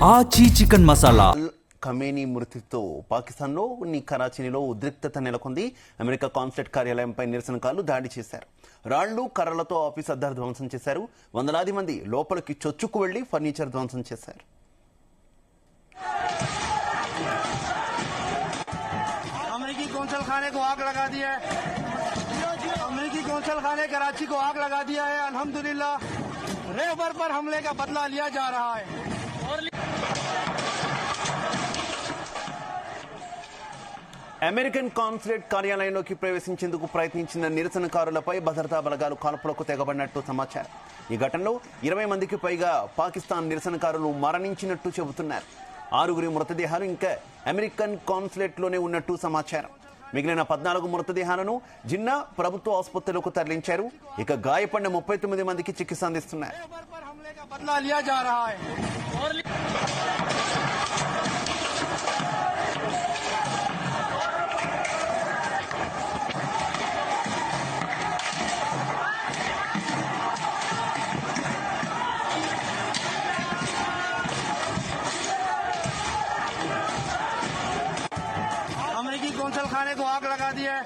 ఆచి chicken masala. Khamenei మృతితో పాకిస్తాన్లో కరాచీలో ఉద్రిక్తత నెలకొంది. అమెరికా కాన్సులేట్ కార్యాలయంపై నిరసనకారులు దాడి చేశారు. రాళ్లు కర్రలతో ఆఫీస్ అద్దాలు ధ్వంసం చేశారు. వందలాది మంది లోపలికి చొచ్చుకు వెళ్లి ఫర్నిచర్ ధ్వంసం చేశారు. अमेरिकी कौंसल खाने को आग लगा दिया है। अमेरिकी कौंसल खाने कराची को आग लगा दिया है। अल्हम्दुलिल्लाह रहबर पर हमले का बदला लिया जा रहा है। అమెరికన్ కాన్సులేట్ కార్యాలయంలోకి ప్రవేశించేందుకు ప్రయత్నించిన నిరసనకారులపై భద్రతా బలగాలు కాల్పులకు తెగబడినట్టు సమాచారం. ఈ ఘటనలో 20 మందికి పైగా పాకిస్తాన్ నిరసనకారులు మరణించినట్టు చెబుతున్నారు. 6 మృతదేహాలు ఇంకా అమెరికన్ కాన్సులేట్లోనే ఉన్నట్టు సమాచారం. మిగిలిన 14 మృతదేహాలను జిన్నా ప్రభుత్వ ఆసుపత్రిలోకి తరలించారు. ఇక గాయపడిన 39 మందికి చికిత్స అందిస్తున్నారు. अमेरिकी कौंसल खाने को आग लगा दिया है।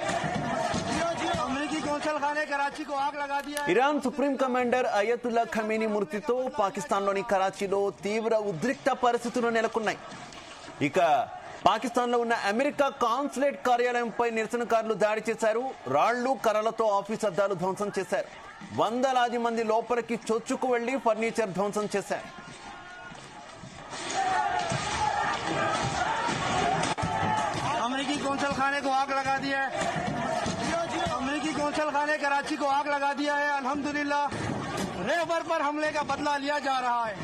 अमेरिकी कौंसल खाने कराची को आग लगा दिया है। Iran supreme commander Ayatollah Khamenei మృతితో పాకిస్తాన్లోని కరాచీలో తీవ్ర ఉద్రిక్త పరిస్థితులు నెలకొన్నాయి. ఇక పాకిస్తాన్లో ఉన్న అమెరికా కాన్సులేట్ కార్యాలయంపై నిరసనకారులు దాడి చేశారు. రాళ్లు కర్రలతో ఆఫీస్ అద్దాలు ధ్వంసం చేశారు. వందలాది మంది లోపలికి చొచ్చుకు వెళ్లి ఫర్నిచర్ ధ్వంసం చేశారు. अमेरिकी कौंसल खाने को आग लगा दिया है। अमेरिकी कौंसल खाने कराची को आग लगा दिया है। अल्हम्दुलिल्लाह रहबर पर हमले का बदला लिया जा रहा है।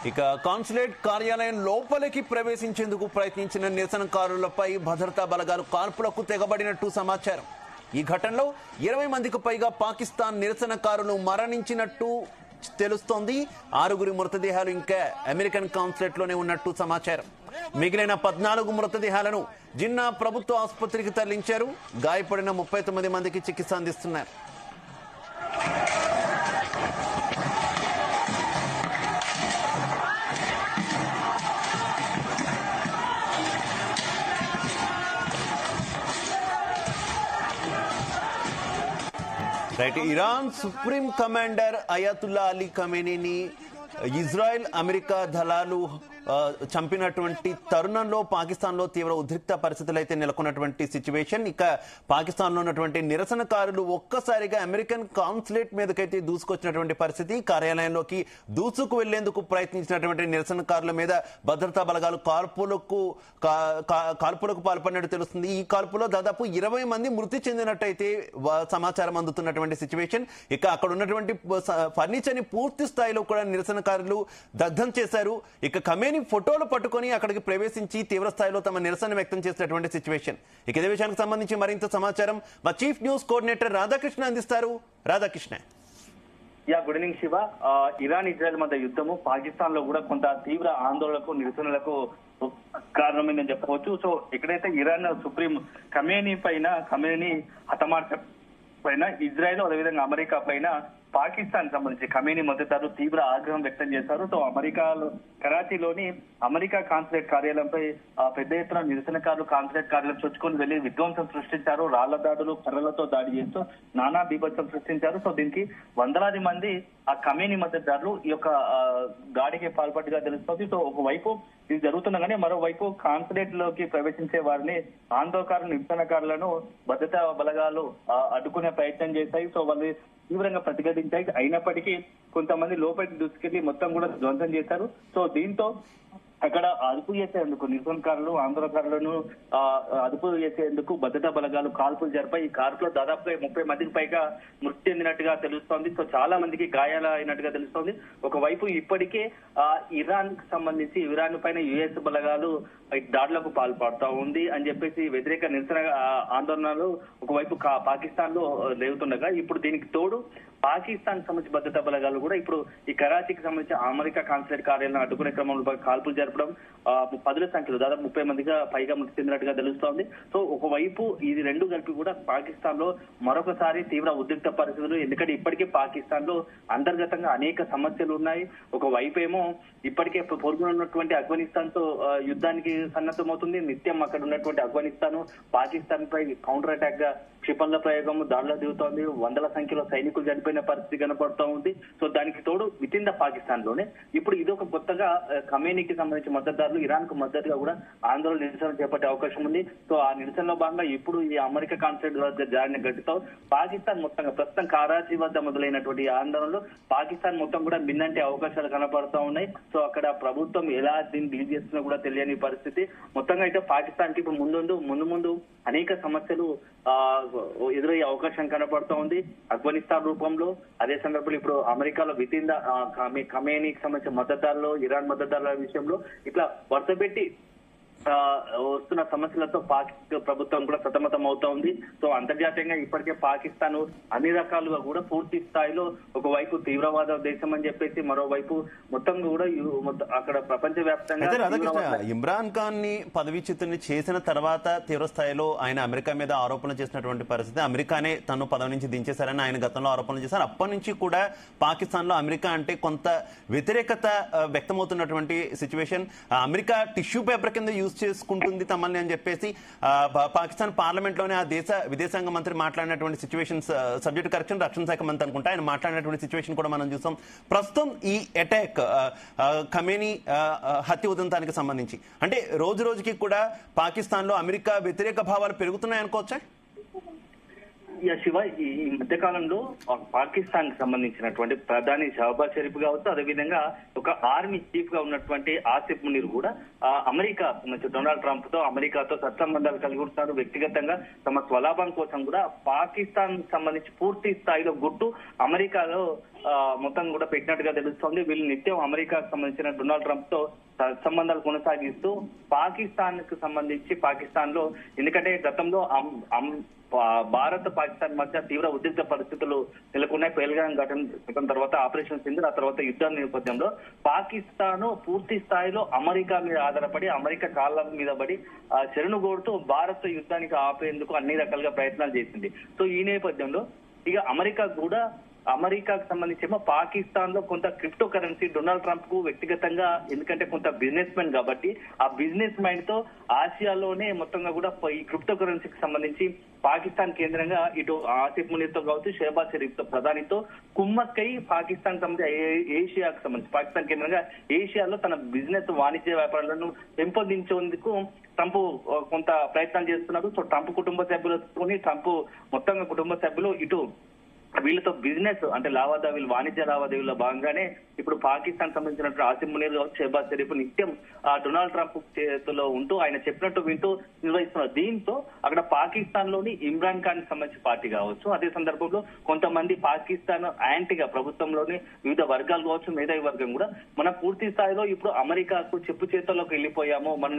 ఇక కాన్సులేట్ కార్యాలయం లోపలికి ప్రవేశించేందుకు ప్రయత్నించిన నిరసనకారులపై భద్రతా బలగాలు కాల్పులకు తెగబడినట్టు సమాచారం. ఈ ఘటనలో 20 మందికి పైగా పాకిస్తాన్ నిరసనకారులు మరణించినట్టు తెలుస్తోంది. 6 మృతదేహాలు ఇంకా అమెరికన్ కాన్సులేట్ లోనే ఉన్నట్టు సమాచారం. మిగిలిన 14 మృతదేహాలను జిన్నా ప్రభుత్వ ఆసుపత్రికి తరలించారు. గాయపడిన 39 మందికి చికిత్స అందిస్తున్నారు. Right, Iran supreme commander Ayatollah Ali ఖమేనీని ఇజ్రాయెల్ అమెరికా దళాలు చంపినటువంటి తరుణంలో పాకిస్తాన్లో తీవ్ర ఉద్రిక్త పరిస్థితులు అయితే నెలకొన్నటువంటి సిచ్యువేషన్. ఇక పాకిస్తాన్లో ఉన్నటువంటి నిరసనకారులు ఒక్కసారిగా అమెరికన్ కాన్సులేట్ మీదకైతే దూసుకొచ్చినటువంటి పరిస్థితి. కార్యాలయంలోకి దూసుకు వెళ్లేందుకు ప్రయత్నించినటువంటి నిరసనకారుల మీద భద్రతా బలగాలు కాల్పులకు పాల్పడినట్టు తెలుస్తుంది. ఈ కాల్పులో దాదాపు 20 మంది మృతి చెందినట్టయితే సమాచారం అందుతున్నటువంటి సిచ్యువేషన్. ఇక అక్కడ ఉన్నటువంటి ఫర్నిచర్ ని పూర్తి స్థాయిలో కూడా నిరసనకారులు దగ్ధం చేశారు. ఇక ఖమేనీ ఫోటోలు పట్టుకొని అక్కడికి ప్రవేశించి తీవ్ర స్థాయిలో తమ నిరసన వ్యక్తం చేసినటువంటి సిచ్యువేషన్. ఇక ఇదే విషయానికి సంబంధించి మరింత సమాచారం మా చీఫ్ న్యూస్ కోఆర్డినేటర్ రాధాకృష్ణ అందిస్తారు. Radhakrishna. Good evening Shiva. Iran Israel మధ్య యుద్ధము పాకిస్తాన్ లో కూడా కొంత తీవ్ర ఆందోళనకు నిరసనలకు కారణమైందని చెప్పవచ్చు. సో ఎక్కడైతే ఇరాన్ సుప్రీం ఖమేనీ హతమార్చ పైన ఇజ్రాయెల్ అదేవిధంగా అమెరికా పైన పాకిస్తాన్ సంబంధించి ఖమేనీ మద్దతుదారులు తీవ్ర ఆగ్రహం వ్యక్తం చేశారు. సో అమెరికాలో కరాచీలోని అమెరికా కాన్సులేట్ కార్యాలయంపై పెద్ద ఎత్తున నిరసనకారులు కాన్సులేట్ కార్యాలయం చొచ్చుకొని వెళ్లి విధ్వంసం సృష్టించారు. రాళ్ల దాడులు కర్రలతో దాడి చేస్తూ నానా బీభత్సం సృష్టించారు. సో దీనికి వందలాది మంది ఆ ఖమేనీ మద్దతుదారులు ఈ యొక్క దాడికి పాల్పట్టుగా తెలుస్తోంది. సో ఒకవైపు ఇది జరుగుతుండగానే మరోవైపు కాన్సులేట్ లోకి ప్రవేశించే వారిని ఆందోళనకారులు నిరసనకారులను భద్రతా బలగాలు అడ్డుకునే ప్రయత్నం చేశాయి. సో వాళ్ళు తీవ్రంగా ప్రతిఘటించాయి. అయినప్పటికీ కొంతమంది లోపలికి దూసుకెళ్లి మొత్తం కూడా ధ్వంసం చేశారు. సో దీంతో అక్కడ అదుపు చేసేందుకు నిరసనకారులు ఆందోళనకారులను అదుపు చేసేందుకు భద్రతా బలగాలు కాల్పులు జరిపాయి. ఈ కాల్పులో దాదాపుగా 30 మందికి పైగా మృతి చెందినట్టుగా తెలుస్తోంది. సో చాలా మందికి గాయాలు అయినట్టుగా తెలుస్తోంది. ఒకవైపు ఇప్పటికే ఇరాన్ కు సంబంధించి ఇరాన్ పైన యుఎస్ బలగాలు దాడులకు పాల్పడుతూ ఉంది అని చెప్పేసి వ్యతిరేక నిరసన ఆందోళనలు ఒకవైపు పాకిస్తాన్ లో లేవుతుండగా ఇప్పుడు దీనికి తోడు పాకిస్తాన్ సంబంధించి భద్రతా బలగాలు కూడా ఇప్పుడు ఈ కరాచీకి సంబంధించి అమెరికా కాన్సులేట్ కార్యాలయం అడ్డుకునే క్రమంలో కాల్పులు జరపడం, పదుల సంఖ్యలో దాదాపు 30 మందిగా పైగా మృతి చెందినట్టుగా తెలుస్తోంది. సో ఒకవైపు ఇది రెండు కలిపి కూడా పాకిస్తాన్ లో మరొకసారి తీవ్ర ఉద్రిక్త పరిస్థితులు, ఎందుకంటే ఇప్పటికే పాకిస్తాన్ లో అంతర్గతంగా అనేక సమస్యలు ఉన్నాయి. ఒకవైపు ఏమో ఇప్పటికే పొరుగున ఉన్నటువంటి ఆఫ్ఘనిస్తాన్ తో యుద్ధానికి సన్నద్ధమవుతుంది. నిత్యం అక్కడ ఉన్నటువంటి ఆఫ్ఘనిస్తాన్ పాకిస్తాన్ పై కౌంటర్ అటాక్ గా క్షిపణుల ప్రయోగం దాడిలో దిగుతోంది. వందల సంఖ్యలో సైనికులు చనిపోయిన పరిస్థితి కనపడుతూ ఉంది. సో దానికి తోడు విత్ ఇన్ ద పాకిస్తాన్ లోనే ఇప్పుడు ఇదొక కొత్తగా ఖమేనీకి సంబంధించిన మద్దతుదారులు ఇరాన్ కు మద్దతుగా కూడా ఆందోళన నిరసన చేపట్టే అవకాశం ఉంది. సో ఆ నిరసనలో భాగంగా ఇప్పుడు ఈ అమెరికా కాన్సులేట్ వద్ద జారిన గట్టితో పాకిస్తాన్ మొత్తంగా ప్రస్తుతం కరాచీ వద్ద మొదలైనటువంటి ఆందోళనలు పాకిస్తాన్ మొత్తం కూడా మిన్నంటే అవకాశాలు కనపడుతూ ఉన్నాయి. సో అక్కడ ప్రభుత్వం ఎలా దీన్ని డీల్ చేస్తున్నా కూడా తెలియని పరిస్థితి. మొత్తంగా అయితే పాకిస్తాన్ కి ఇప్పుడు ముందు అనేక సమస్యలు ఎదురయ్యే అవకాశం కనపడుతూ ఉంది ఆఫ్ఘనిస్తాన్ రూపంలో. అదే సందర్భంలో ఇప్పుడు అమెరికాలో విత్ ఇన్ ద ఖమేనీకి సంబంధించిన మద్దతుదారులు, ఇరాన్ మద్దతుదారుల విషయంలో ఇట్లా వరుసపెట్టి వస్తున్న సమస్యలతో పాకిస్తాన్ ప్రభుత్వం కూడా సతమతం అవుతా ఉంది. సో అంతర్జాతీయంగా ఇప్పటికే పాకిస్తాన్ అన్ని రకాలుగా కూడా పూర్తి స్థాయిలో ఒకవైపు తీవ్రవాద దేశం అని చెప్పేసి, మరోవైపు మొత్తం కూడా అక్కడ ప్రపంచ వ్యాప్తంగా ఇమ్రాన్ ఖాన్ ని పదవీచ్యుతుని చేసిన తర్వాత తీవ్ర స్థాయిలో ఆయన అమెరికా మీద ఆరోపణలు చేసినటువంటి పరిస్థితి. అమెరికానే తను పదవి నుంచి దించేశారని ఆయన గతంలో ఆరోపణలు చేశారు. అప్పటి నుంచి కూడా పాకిస్తాన్ లో అమెరికా అంటే కొంత వ్యతిరేకత వ్యక్తమవుతున్నటువంటి సిచ్యువేషన్. అమెరికా టిష్యూ పేపర్ కింద యూజ్ చేసుకుంటుంది తమని అని చెప్పేసి పాకిస్తాన్ పార్లమెంట్ లోనే ఆ దేశ విదేశాంగ మంత్రి మాట్లాడినటువంటి సిచ్యువేషన్స్, సబ్జెక్ట్ కరెక్షన్ రక్షణ శాఖ మంత్రి అనుకుంటా, ఆయన మాట్లాడినటువంటి సిచ్యువేషన్ కూడా మనం చూసాం. ప్రస్తుతం ఈ అటాక్ ఖమేనీ హత్య ఉదంతానికి సంబంధించి అంటే రోజు రోజుకి కూడా పాకిస్తాన్ లో అమెరికా వ్యతిరేక భావాలు పెరుగుతున్నాయి అనుకోవచ్చా? శివ, ఈ మధ్యకాలంలో పాకిస్తాన్ కి సంబంధించినటువంటి ప్రధాని షహబాజ్ షరీఫ్ కావచ్చు, అదేవిధంగా ఒక ఆర్మీ చీఫ్ గా ఉన్నటువంటి ఆసిఫ్ మునీర్ కూడా అమెరికా డొనాల్డ్ ట్రంప్ తో అమెరికాతో సత్సంబంధాలు కలిగి ఉంటున్నారు. వ్యక్తిగతంగా తమ స్వలాభం కోసం కూడా పాకిస్తాన్ సంబంధించి పూర్తి స్థాయిలో గుట్టు అమెరికాలో మొత్తం కూడా పెట్టినట్టుగా తెలుస్తోంది. వీళ్ళు నిత్యం అమెరికాకు సంబంధించిన డొనాల్డ్ ట్రంప్ తో సంబంధాలు కొనసాగిస్తూ పాకిస్తాన్ కు సంబంధించి పాకిస్తాన్ లో, ఎందుకంటే గతంలో భారత్ పాకిస్తాన్ మధ్య తీవ్ర ఉద్రిక్త పరిస్థితులు నెలకొన్నాయి. పెహల్గాం ఘటన తర్వాత ఆపరేషన్ సింధూర్, ఆ తర్వాత యుద్ధ నేపథ్యంలో పాకిస్తాన్ పూర్తి స్థాయిలో అమెరికా మీద ఆధారపడి అమెరికా కాళ్ళ మీద పడి శరణు కోరుతూ భారత్ యుద్ధానికి ఆపేందుకు అన్ని రకాలుగా ప్రయత్నాలు చేసింది. సో ఈ నేపథ్యంలో ఇక అమెరికాకు సంబంధించి ఏమో పాకిస్తాన్ లో కొంత క్రిప్టో కరెన్సీ డొనాల్డ్ ట్రంప్ కు వ్యక్తిగతంగా, ఎందుకంటే కొంత బిజినెస్ మ్యాన్ కాబట్టి ఆ బిజినెస్ మైండ్ తో ఆసియాలోనే మొత్తంగా కూడా ఈ క్రిప్టో కరెన్సీకి సంబంధించి పాకిస్తాన్ కేంద్రంగా ఇటు ఆసిఫ్ మునీర్ తో కావచ్చు, షహబాజ్ షరీఫ్ తో ప్రధానితో కుమ్మక్కై పాకిస్తాన్ ఏషియాకు సంబంధించి పాకిస్తాన్ కేంద్రంగా ఏషియాలో తన బిజినెస్ వాణిజ్య వ్యాపారాలను పెంపొందించేందుకు ట్రంప్ కొంత ప్రయత్నాలు చేస్తున్నారు. సో ట్రంప్ కుటుంబ సభ్యులతో ట్రంప్ మొత్తంగా కుటుంబ సభ్యులు ఇటు వీళ్ళతో బిజినెస్ అంటే లావాదేవీలు, వాణిజ్య లావాదేవీల్లో భాగంగానే ఇప్పుడు పాకిస్తాన్ సంబంధించినటువంటి ఆసిఫ్ మునీర్ కావచ్చు, షహబాజ్ షరీఫ్ నిత్యం డొనాల్డ్ ట్రంప్ చేతిలో ఉంటూ ఆయన చెప్పినట్టు వింటూ నిర్వహిస్తున్నారు. దీంతో అక్కడ పాకిస్తాన్ లోని ఇమ్రాన్ ఖాన్ సంబంధించిన పార్టీ కావచ్చు, అదే సందర్భంలో కొంతమంది పాకిస్తాన్ యాంటీగా ప్రభుత్వంలోని వివిధ వర్గాలు కావచ్చు, మేధావి వర్గం కూడా మనం పూర్తి స్థాయిలో ఇప్పుడు అమెరికాకు చెప్పు చేతుల్లోకి వెళ్ళిపోయాము, మనం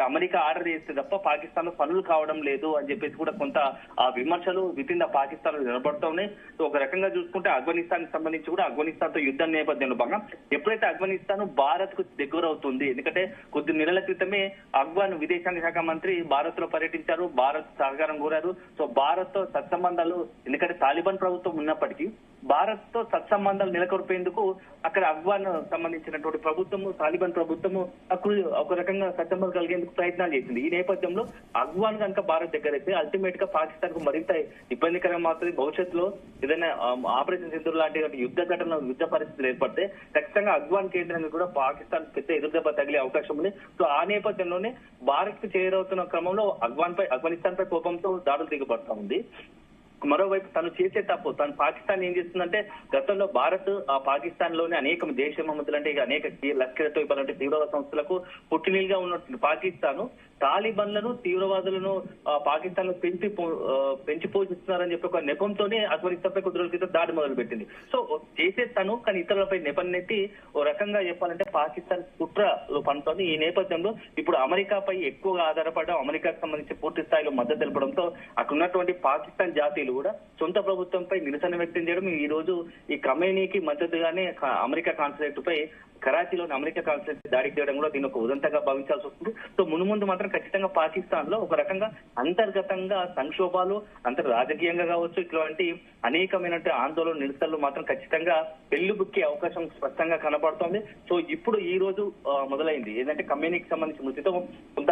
అమెరికా ఆర్డర్ చేస్తే తప్ప పాకిస్తాన్ లో పనులు కావడం లేదు అని చెప్పేసి కూడా కొంత ఆ విమర్శలు విత్ ఇన్ ద పాకిస్తాన్ లో నిలబడుతూ ఉన్నాయి. సో ఒక రకంగా చూసుకుంటే ఆఫ్ఘనిస్తాన్ కి సంబంధించి కూడా ఆఫ్ఘనిస్తాన్ తో యుద్ధ నేపథ్యంలో భాగంగా ఎప్పుడైతే ఆఫ్ఘనిస్తాన్ భారత్ కు దగ్గర అవుతుంది, ఎందుకంటే కొద్ది నెలల క్రితమే ఆఫ్ఘన్ విదేశాంగ శాఖ మంత్రి భారత్ లో పర్యటించారు, భారత్ సహకారం కోరారు. సో భారత్ తో సత్సంబంధాలు, ఎందుకంటే తాలిబాన్ ప్రభుత్వం ఉన్నప్పటికీ భారత్ తో సత్సంబంధాలు నెలకొల్పేందుకు అక్కడ ఆఫ్ఘన్ సంబంధించినటువంటి ప్రభుత్వము, తాలిబాన్ ప్రభుత్వము ఒక రకంగా సత్సంబంధాలు కలిగేందుకు ప్రయత్నాలు చేసింది. ఈ నేపథ్యంలో ఆఫ్ఘన్ కనుక భారత్ దగ్గర అయితే అల్టిమేట్ గా పాకిస్తాన్ కు మరింత ఇబ్బందికరంగా అవుతుంది. భవిష్యత్తులో ఏదైనా ఆపరేషన్ సింధూర్ లాంటి యుద్ధ పరిస్థితులు ఏర్పడితే ఖచ్చితంగా ఆఫ్ఘన్ కేంద్రంగా కూడా పాకిస్తాన్ పెద్ద ఎదురుదెబ్బ తగిలే అవకాశం ఉంది. సో ఆ నేపథ్యంలోనే భారత్ కు చేరవుతున్న క్రమంలో ఆఫ్ఘనిస్తాన్ పై కోపంతో దాడులు దిగబడతా ఉంది. మరోవైపు తను చేసే తప్పు, తను పాకిస్తాన్ ఏం చేస్తుందంటే గతంలో భారత్ ఆ పాకిస్తాన్ లోని అనేక దేశ మమతులు అంటే అనేక లష్కర్తో ఇవ్వాలంటే తీవ్రవాద సంస్థలకు పుట్టినీలుగా ఉన్నటువంటి పాకిస్తాన్ తాలిబాన్లను, తీవ్రవాదులను పాకిస్తాన్ లో పెంచి పోషిస్తున్నారని చెప్పి ఒక నెపంతోనే ఆఫ్ఘనిస్తాన్ పై కొద్ది రోజుల క్రితం దాడి మొదలు పెట్టింది. సో చేసే తను కానీ ఇతరులపై నెపన్నెత్తి ఓ రకంగా చెప్పాలంటే పాకిస్తాన్ కుట్రలో పనుతోంది. ఈ నేపథ్యంలో ఇప్పుడు అమెరికాపై ఎక్కువగా ఆధారపడడం, అమెరికాకు సంబంధించి పూర్తి స్థాయిలో మద్దతు తెలపడంతో అక్కడ ఉన్నటువంటి పాకిస్తాన్ జాతీయులు పార్టీలు కూడా సొంత ప్రభుత్వంపై నిరసన వ్యక్తం చేయడం ఈ రోజు ఈ ఖమేనీకి మద్దతుగానే అమెరికా కాన్సులేట్ పై కరాచీలోని అమెరికా కాన్సులేట్ దాడి చేయడం కూడా దీని ఒక ఉదంతంగా భావించాల్సి వస్తుంది. సో ముందు మాత్రం ఖచ్చితంగా పాకిస్తాన్ లో ఒక రకంగా అంతర్గతంగా సంక్షోభాలు రాజకీయంగా కావచ్చు ఇట్లాంటి అనేకమైన ఆందోళన నిరసనలు మాత్రం ఖచ్చితంగా పెళ్లిబుక్కే అవకాశం స్పష్టంగా కనబడుతోంది. సో ఇప్పుడు ఈ రోజు మొదలైంది ఏంటంటే ఖమేనీకి సంబంధించి మృతితో కొంత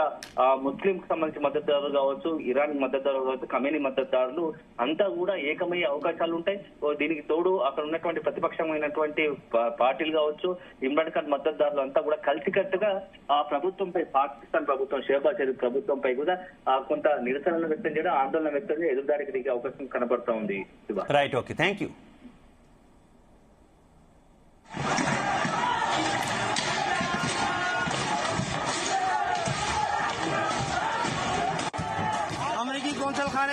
ముస్లిం కి సంబంధించి మద్దతుదారులు కావచ్చు, ఇరాన్ మద్దతుదారులు కావచ్చు, ఖమేనీ మద్దతుదారులు అంతా కూడా ఏకమయ్యే అవకాశాలు ఉంటాయి. దీనికి తోడు అక్కడ ఉన్నటువంటి ప్రతిపక్షమైనటువంటి పార్టీలు కావచ్చు, ఇమ్రాన్ ఖాన్ మద్దతుదారులు అంతా కూడా కలిసికట్టుగా ఆ ప్రభుత్వంపై పాకిస్తాన్ ప్రభుత్వం షెహబాజ్ షరీఫ్ ప్రభుత్వంపై కూడా కొంత నిరసనలు వ్యక్తం చేయడం, ఆందోళన వ్యక్తం చేయడం, ఎదురుదాడికి దిగే అవకాశం కనబడుతూ ఉంది. Right, okay, thank you.